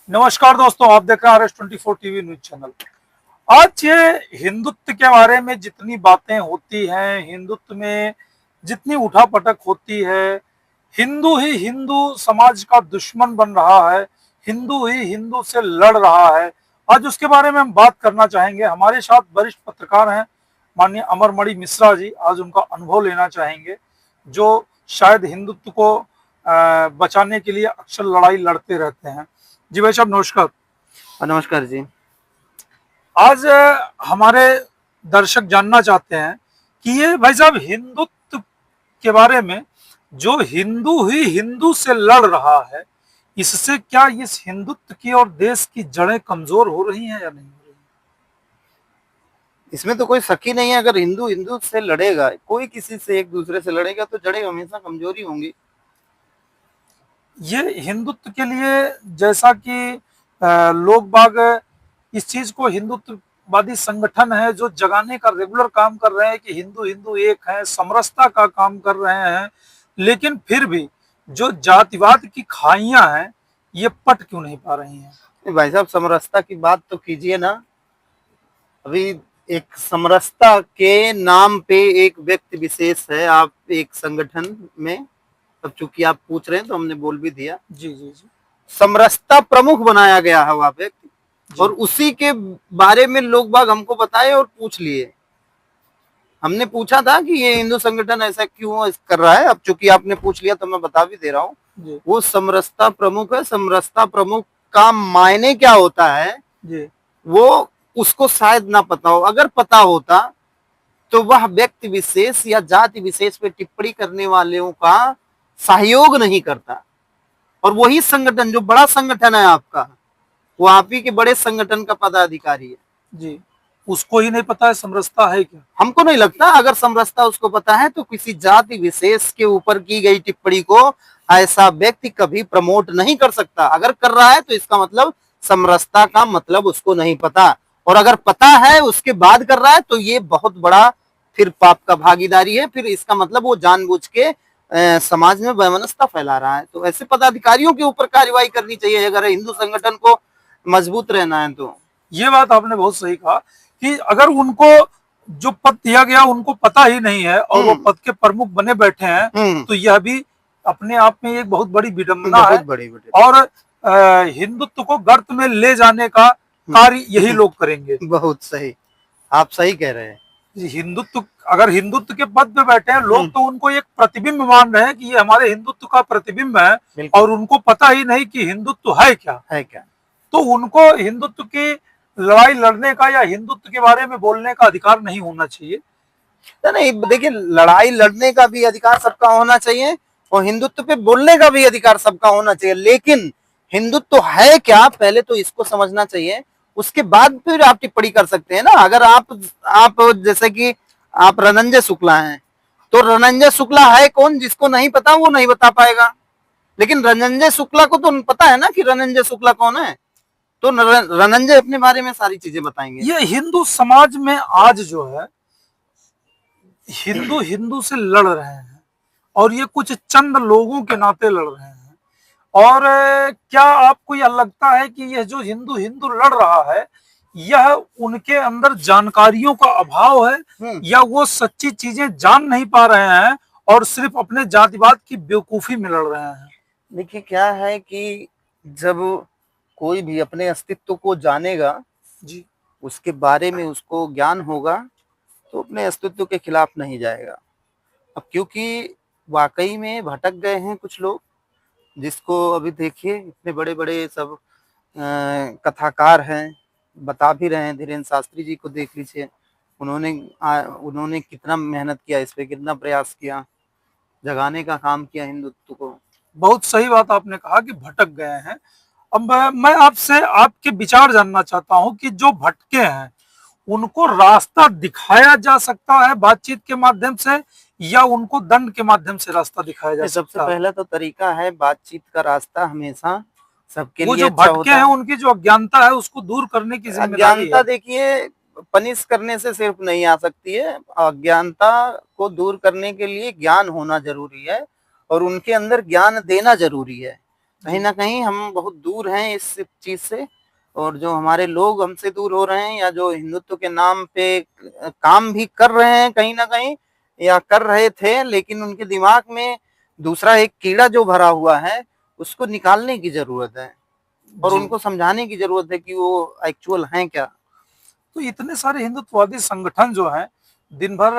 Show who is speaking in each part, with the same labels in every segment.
Speaker 1: नमस्कार दोस्तों, आप देख रहे हैं RS24 टीवी न्यूज चैनल। आज ये हिंदुत्व के बारे में जितनी बातें होती हैं, हिंदुत्व में जितनी उठापटक होती है, हिंदू ही हिंदू समाज का दुश्मन बन रहा है, हिंदू ही हिंदू से लड़ रहा है। आज उसके बारे में हम बात करना चाहेंगे। हमारे साथ वरिष्ठ पत्रकार हैं माननीय अमरमणि मिश्रा जी। आज उनका अनुभव लेना चाहेंगे, जो शायद हिंदुत्व को बचाने के लिए अक्सर लड़ाई लड़ते रहते हैं। जी भाई साहब, नमस्कार।
Speaker 2: नमस्कार जी।
Speaker 1: आज हमारे दर्शक जानना चाहते हैं कि ये भाई साहब हिंदुत्व के बारे में, जो हिंदू ही हिंदू से लड़ रहा है, इससे क्या इस हिंदुत्व की और देश की जड़ें कमजोर हो रही हैं या नहीं हो रही?
Speaker 2: इसमें तो कोई शक ही नहीं है। अगर हिंदू हिंदू से लड़ेगा, कोई किसी से एक दूसरे से लड़ेगा, तो जड़ें हमेशा कमजोरी होंगी।
Speaker 1: ये हिंदुत्व के लिए, जैसा कि लोग बाग इस चीज को, हिंदुत्ववादी संगठन है जो जगाने का रेगुलर काम कर रहे हैं कि हिंदू हिंदू एक है, समरसता का काम कर रहे हैं, लेकिन फिर भी जो जातिवाद की खाइयां हैं ये पट क्यों नहीं पा रही हैं?
Speaker 2: भाई साहब, समरसता की बात तो कीजिए ना। अभी एक समरसता के नाम पे एक व्यक्ति विशेष है, आप एक संगठन में, अब चूंकि आप पूछ रहे हैं तो हमने बोल भी दिया।
Speaker 1: जी जी जी
Speaker 2: समरसता प्रमुख बनाया गया है वहां व्यक्ति, और उसी के बारे में लोग बाग हमको बताए और पूछ लिए। हमने पूछा था कि ये हिंदू संगठन ऐसा क्यों कर रहा है। अब चूंकि आपने पूछ लिया तो मैं बता भी दे रहा हूँ। वो समरसता प्रमुख है। समरसता प्रमुख का मायने क्या होता है
Speaker 1: जी
Speaker 2: वो उसको शायद ना पता हो। अगर पता होता तो वह व्यक्ति विशेष या जाति विशेष पे टिप्पणी करने वालों का सहयोग नहीं करता। और वही संगठन, जो बड़ा संगठन है आपका, वो आप ही के बड़े संगठन का पदाधिकारी है।
Speaker 1: जी, उसको ही नहीं पता है समरसता है क्या?
Speaker 2: हमको नहीं लगता। अगर समरसता उसको पता है तो किसी जाति विशेष के ऊपर की गई टिप्पणी को ऐसा व्यक्ति कभी प्रमोट नहीं कर सकता। अगर कर रहा है तो इसका मतलब समरसता का मतलब उसको नहीं पता, और अगर पता है उसके बाद कर रहा है तो ये बहुत बड़ा फिर पाप का भागीदारी है। फिर इसका मतलब वो जानबूझ के समाज में वैमनस्यता फैला रहा है। तो ऐसे पदाधिकारियों के ऊपर कार्रवाई करनी चाहिए अगर हिंदू संगठन को मजबूत रहना है तो।
Speaker 1: ये बात आपने बहुत सही कहा कि अगर उनको जो पद दिया गया उनको पता ही नहीं है और वो पद के प्रमुख बने बैठे हैं, तो यह भी अपने आप में एक बहुत बड़ी विडंबना है। और हिंदुत्व को गर्त में ले जाने का कार्य यही लोग करेंगे।
Speaker 2: बहुत सही, आप सही कह रहे हैं।
Speaker 1: हिंदुत्व, अगर हिंदुत्व के पद पे बैठे हैं लोग, तो उनको एक प्रतिबिंब मान रहे हैं कि ये हमारे हिंदुत्व का प्रतिबिंब है, और उनको पता ही नहीं कि हिंदुत्व है क्या। तो उनको हिंदुत्व की लड़ाई लड़ने का या हिंदुत्व के बारे में बोलने का अधिकार नहीं होना चाहिए।
Speaker 2: नहीं, देखिए, लड़ाई लड़ने का भी अधिकार सबका होना चाहिए और हिंदुत्व पे बोलने का भी अधिकार सबका होना चाहिए। लेकिन हिंदुत्व है क्या, पहले तो इसको समझना चाहिए, उसके बाद फिर आप टिप्पणी कर सकते हैं ना। अगर आप जैसे कि आप रणंजय शुक्ला हैं, तो रणंजय शुक्ला है कौन, जिसको नहीं पता वो नहीं बता पाएगा। लेकिन रणंजय शुक्ला को तो पता है ना कि रणंजय शुक्ला कौन है, तो रणंजय अपने बारे में सारी चीजें बताएंगे।
Speaker 1: ये हिंदू समाज में आज जो है हिंदू हिंदू से लड़ रहे हैं, और ये कुछ चंद लोगों के नाते लड़ रहे हैं। और क्या आपको यह लगता है कि यह जो हिंदू हिंदू लड़ रहा है, यह उनके अंदर जानकारियों का अभाव है, या वो सच्ची चीजें जान नहीं पा रहे हैं और सिर्फ अपने जातिवाद की बेवकूफी में लड़ रहे हैं?
Speaker 2: देखिए, क्या है कि जब कोई भी अपने अस्तित्व को जानेगा
Speaker 1: जी,
Speaker 2: उसके बारे में उसको ज्ञान होगा, तो अपने अस्तित्व के खिलाफ नहीं जाएगा। अब क्योंकि वाकई में भटक गए हैं कुछ लोग, जिसको अभी देखिए इतने बड़े बड़े सब कथाकार हैं, बता भी रहे हैं। धीरेन्द्र शास्त्री जी को देख लीजिए, उन्होंने कितना मेहनत किया, इस पे कितना प्रयास किया, जगाने का काम किया हिंदुत्व को।
Speaker 1: बहुत सही बात आपने कहा कि भटक गए हैं। अब मैं आपसे आपके विचार जानना चाहता हूं कि जो भटके हैं उनको रास्ता दिखाया जा सकता है बातचीत के माध्यम से, या उनको दंड के माध्यम से रास्ता दिखाया जा सकता है?
Speaker 2: सबसे पहला तो तरीका है, बातचीत का रास्ता हमेशा सबके लिए
Speaker 1: वो जो
Speaker 2: अच्छा
Speaker 1: भटके
Speaker 2: होता
Speaker 1: हैं
Speaker 2: है।
Speaker 1: उनकी जो अज्ञानता है उसको दूर करने की जिम्मेदारी
Speaker 2: अज्ञानता
Speaker 1: है।
Speaker 2: देखिए, पनिश करने से सिर्फ नहीं आ सकती है। अज्ञानता को दूर करने के लिए ज्ञान होना जरूरी है, और उनके अंदर ज्ञान देना जरूरी है। कहीं ना कहीं हम बहुत दूर हैं इस चीज से, और जो हमारे लोग हमसे दूर हो रहे हैं, या जो हिंदुत्व के नाम पे काम भी कर रहे हैं कहीं ना कहीं, या कर रहे थे, लेकिन उनके दिमाग में दूसरा एक कीड़ा जो भरा हुआ है, उसको निकालने की जरूरत है, और
Speaker 1: जी।
Speaker 2: उनको समझाने की जरूरत है कि वो एक्चुअल हैं क्या।
Speaker 1: तो इतने सारे हिंदुत्ववादी संगठन जो हैं, दिन भर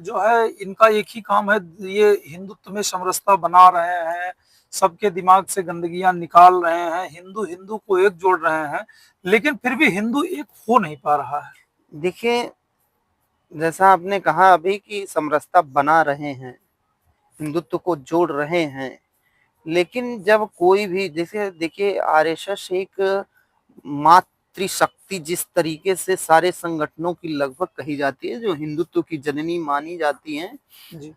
Speaker 1: जो है इनका एक ही काम है, ये हिंदुत्व में समरसता बना रहे हैं, सबके दिमाग से गंदगियां निकाल रहे हैं, हिंदू हिंदू को एक जोड़ रहे हैं, लेकिन फिर भी हिंदू एक हो नहीं पा रहा है।
Speaker 2: देखिए, जैसा आपने कहा अभी कि समरसता बना रहे हैं, हिंदुत्व को जोड़ रहे हैं, लेकिन जब कोई भी, जैसे देखिए आरएसएस एक मातृशक्ति जिस तरीके से सारे संगठनों की लगभग कही जाती है, जो हिंदुत्व की जननी मानी जाती हैं,
Speaker 1: जी।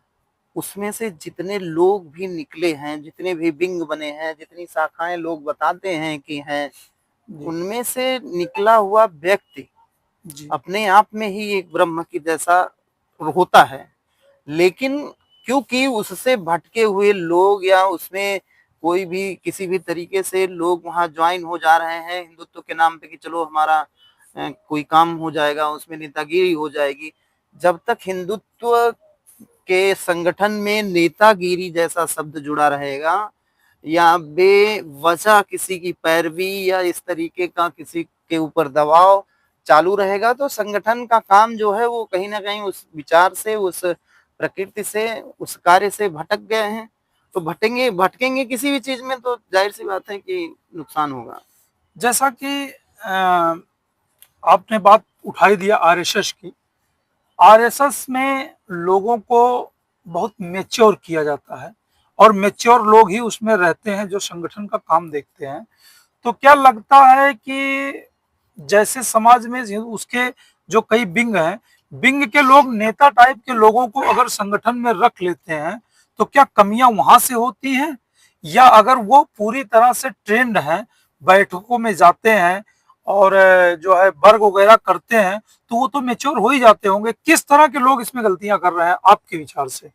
Speaker 2: उसमें से जितने लोग भी निकले हैं, जितने भी विंग बने हैं, जितनी शाखाएं लोग बताते हैं कि हैं,
Speaker 1: जी।
Speaker 2: उनमें से निकला हुआ व्यक्ति
Speaker 1: जी।
Speaker 2: अपने आप में ही एक ब्रह्म की जैसा होता है। लेकिन क्योंकि उससे भटके हुए लोग, या उसमें कोई भी किसी भी तरीके से लोग वहां ज्वाइन हो जा रहे हैं हिंदुत्व के नाम पे कि चलो हमारा कोई काम हो जाएगा, उसमें नेतागिरी हो जाएगी। जब तक हिंदुत्व के संगठन में नेतागिरी जैसा शब्द जुड़ा रहेगा, या बेवजह किसी की पैरवी या इस तरीके का किसी के ऊपर दबाव चालू रहेगा, तो संगठन का काम जो है वो कहीं ना कहीं उस विचार से, उस प्रकृति से, उस कार्य से भटक गए हैं। तो भटकेंगे किसी भी चीज में, तो जाहिर सी बात है कि नुकसान होगा।
Speaker 1: जैसा कि आपने बात उठाई दिया आरएसएस की, आरएसएस में लोगों को बहुत मैच्योर किया जाता है, और मैच्योर लोग ही उसमें रहते हैं जो संगठन का काम देखते हैं। तो क्या लगता है कि जैसे समाज में उसके जो कई विंग हैं, विंग के लोग नेता टाइप के लोगों को अगर संगठन में रख लेते हैं, तो क्या कमियां वहां से होती हैं, या अगर वो पूरी तरह से ट्रेंड हैं, बैठकों में जाते हैं और जो है वर्ग वगैरह करते हैं, तो वो तो मेच्योर हो ही जाते होंगे। किस तरह के लोग इसमें गलतियां कर रहे हैं आपके विचार से?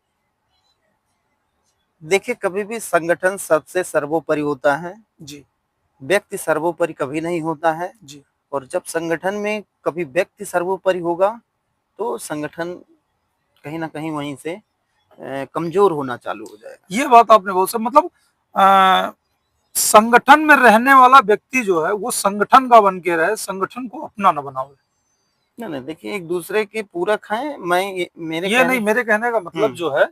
Speaker 2: देखिए, कभी भी संगठन सबसे सर्वोपरि होता है,
Speaker 1: जी।
Speaker 2: व्यक्ति सर्वोपरि कभी नहीं होता है।
Speaker 1: जी।
Speaker 2: और जब संगठन में कभी व्यक्ति सर्वोपरि होगा, तो संगठन कहीं ना कहीं वहीं से कमजोर होना चालू हो जाएगा।
Speaker 1: ये बात आपने बहुत सब मतलब अ, संगठन में रहने वाला व्यक्ति जो है वो संगठन का बन के रहे, संगठन को अपना न बनावे।
Speaker 2: नहीं नहीं, देखिए एक दूसरे के पूरक हैं। मेरे
Speaker 1: ये
Speaker 2: कहने
Speaker 1: नहीं, मेरे कहने का मतलब
Speaker 2: हम्म
Speaker 1: जो है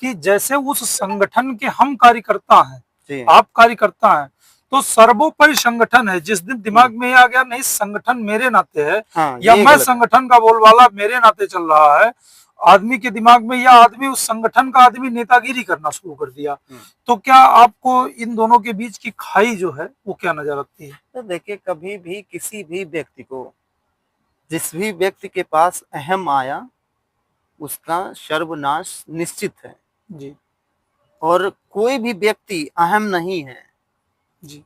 Speaker 1: कि जैसे उस संगठन के हम कार्यकर्ता हैं,
Speaker 2: जी
Speaker 1: आप कार्यकर्ता हैं, तो सर्वोपरि संगठन है। जिस दिन दिमाग
Speaker 2: हम्म,
Speaker 1: में ये आ गया नहीं संगठन मेरे नाते है,
Speaker 2: हाँ
Speaker 1: या
Speaker 2: ये
Speaker 1: मैं
Speaker 2: गलत है।
Speaker 1: संगठन का बोलबाला मेरे नाते चल रहा है, आदमी के दिमाग में, या आदमी उस संगठन का आदमी नेतागिरी करना शुरू कर दिया,
Speaker 2: हम्म,
Speaker 1: तो क्या आपको इन दोनों के बीच की खाई जो है वो क्या नजर आती है?
Speaker 2: तो देखिए, कभी भी किसी भी व्यक्ति को, जिस भी व्यक्ति के पास अहम आया, उसका सर्वनाश निश्चित है।
Speaker 1: जी।
Speaker 2: और कोई भी व्यक्ति अहम नहीं है,
Speaker 1: जी।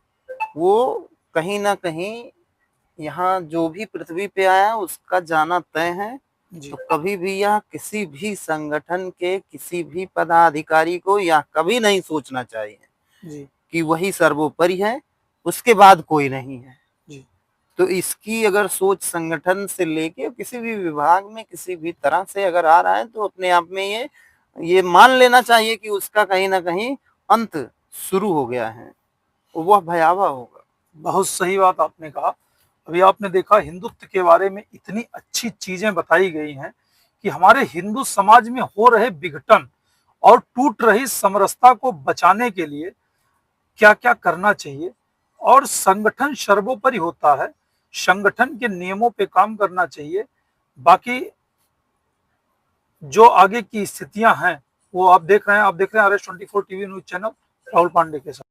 Speaker 2: वो कहीं ना कहीं यहाँ जो भी पृथ्वी पे आया उसका जाना तय है।
Speaker 1: जी।
Speaker 2: तो कभी भी यह किसी भी संगठन के किसी भी पदाधिकारी को यह कभी नहीं सोचना चाहिए
Speaker 1: जी।
Speaker 2: कि वही सर्वोपरि है, उसके बाद कोई नहीं है।
Speaker 1: जी।
Speaker 2: तो इसकी अगर सोच संगठन से लेके किसी भी विभाग में किसी भी तरह से अगर आ रहा है, तो अपने आप में ये मान लेना चाहिए कि उसका कहीं ना कहीं अंत शुरू हो गया है, वह भयावह होगा।
Speaker 1: बहुत सही बात आपने कहा। अभी आपने देखा हिंदुत्व के बारे में इतनी अच्छी चीजें बताई गई हैं कि हमारे हिंदू समाज में हो रहे विघटन और टूट रही समरसता को बचाने के लिए क्या क्या करना चाहिए, और संगठन सर्वोपरि होता है, संगठन के नियमों पे काम करना चाहिए। बाकी जो आगे की स्थितियां हैं वो आप देख रहे हैं, RS 24 TV news channel Rahul Pandey के साथ।